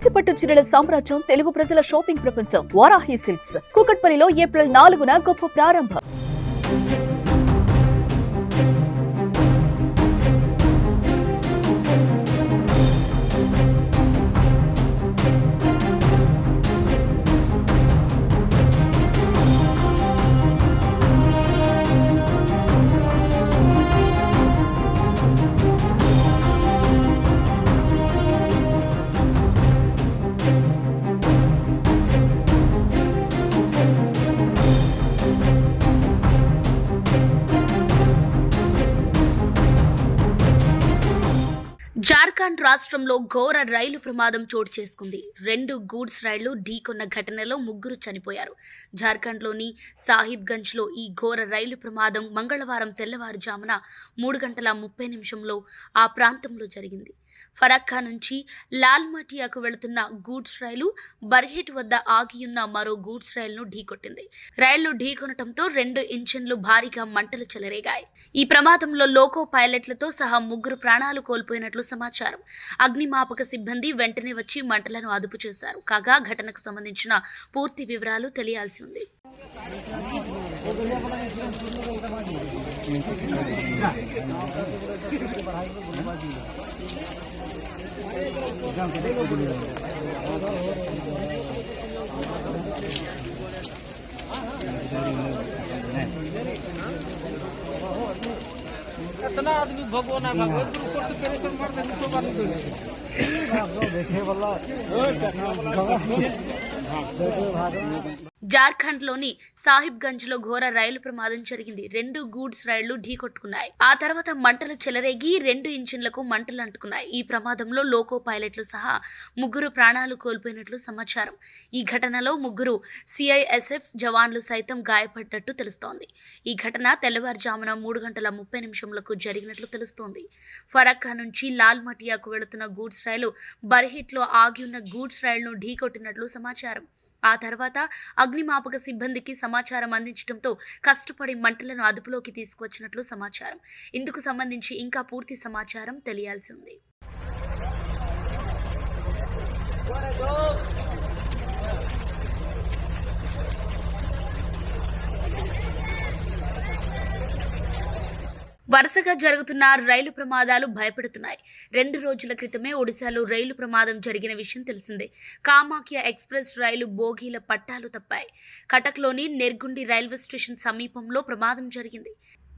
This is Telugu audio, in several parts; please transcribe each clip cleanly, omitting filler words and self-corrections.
కంచిపట్టు చీరల సామ్రాజ్యం తెలుగు ప్రజల షాపింగ్ ప్రపంచం వారాహి సిల్క్స్ కూకట్పల్లిలో ఏప్రిల్ 4న గొప్ప ప్రారంభం. జార్ఖండ్ రాష్ట్రంలో ఘోర రైలు ప్రమాదం చోటు చేసుకుంది. 2 గూడ్స్ రైళ్లు ఢీకొన్న ఘటనలో 3 చనిపోయారు. జార్ఖండ్లోని సాహిబ్గంజ్లో ఈ ఘోర రైలు ప్రమాదం మంగళవారం తెల్లవారుజామున 3:30 ఆ ప్రాంతంలో జరిగింది. ఫరక్కా నుంచి లాల్మటియాకు వెళుతున్న గూడ్స్ రైలు బర్హెట్ వద్ద ఆగియున్న మరో గూడ్స్ రైలును ఢీకొట్టింది. రైళ్లు ఢీకొనటంతో 2 ఇంజిన్లు భారీగా మంటలు చెలరేగాయి. ఈ ప్రమాదంలో లోకో పైలట్లతో సహా 3 ప్రాణాలు కోల్పోయినట్లు సమాచారం. అగ్నిమాపక సిబ్బంది వెంటనే వచ్చి మంటలను అదుపు చేశారు. కాగా ఘటనకు సంబంధించిన పూర్తి వివరాలు తెలియాల్సి ఉంది. कितना आदमी भगो ना भगो ऊपर से पेरेशन मार दे 100 आदमी देखे वाला జార్ఖండ్లోని సాహిబ్గంజ్లో ఘోర రైలు ప్రమాదం జరిగింది. 2 గూడ్స్ రైళ్లు ఢీకొట్టుకున్నాయి. ఆ తర్వాత మంటలు చెలరేగి 2 ఇంజిన్లకు మంటలు అంటుకున్నాయి. ఈ ప్రమాదంలో లోకో పైలట్లు సహా 3 ప్రాణాలు కోల్పోయినట్లు సమాచారం. ఈ ఘటనలో 3 సిఐఎస్ఎఫ్ జవాన్లు సైతం గాయపడ్డట్టు తెలుస్తోంది. ఈ ఘటన తెల్లవారుజామున 3:30 జరిగినట్లు తెలుస్తోంది. ఫరక్కా నుంచి లాల్మటియాకు వెళుతున్న గూడ్స్ రైలు బర్హెట్లో ఆగి ఉన్న గూడ్స్ రైలును ఢీకొట్టినట్లు సమాచారం. ఆ తర్వాత అగ్నిమాపక సిబ్బందికి సమాచారం అందించడంతో కష్టపడి మంటలను అదుపులోకి తీసుకువచ్చినట్లు సమాచారం. ఇందుకు సంబంధించి ఇంకా పూర్తి సమాచారం తెలియాల్సి ఉంది. వరుసగా జరుగుతున్న రైలు ప్రమాదాలు భయపెడుతున్నాయి. 2 రోజుల క్రితమే ఒడిశాలో రైలు ప్రమాదం జరిగిన విషయం తెలిసిందే. కామాఖ్య ఎక్స్ప్రెస్ రైలు బోగీల పట్టాలు తప్పాయి. కటక్లోని నెర్గుండి రైల్వే స్టేషన్ సమీపంలో ప్రమాదం జరిగింది.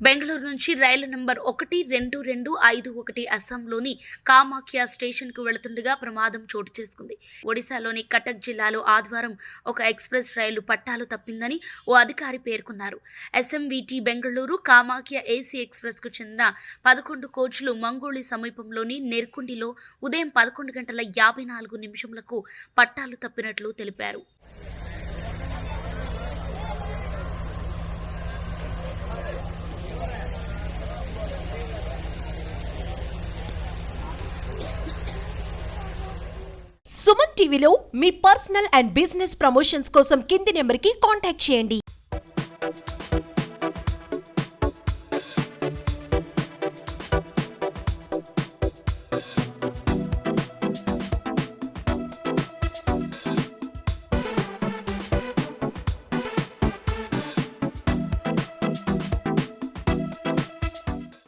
బెంగళూరు నుంచి రైలు నంబర్ 12251 అస్సాంలోని కామాఖ్య స్టేషన్కు వెళుతుండగా ప్రమాదం చోటు చేసుకుంది. ఒడిశాలోని కటక్ జిల్లాలో ఆదివారం ఒక ఎక్స్ప్రెస్ రైలు పట్టాలు తప్పిందని ఓ అధికారి పేర్కొన్నారు. ఎస్ఎంవిటి బెంగళూరు కామాఖ్య ఏసీ ఎక్స్ప్రెస్కు చెందిన 11 కోచ్లు మంగోళి సమీపంలోని నెర్కుండిలో ఉదయం 11:54 పట్టాలు తప్పినట్లు తెలిపారు. సుమన్ టీవీలో మీ పర్సనల్ అండ్ బిజినెస్ ప్రమోషన్స్ కోసం కింది నెంబర్కి కాంటాక్ట్ చేయండి.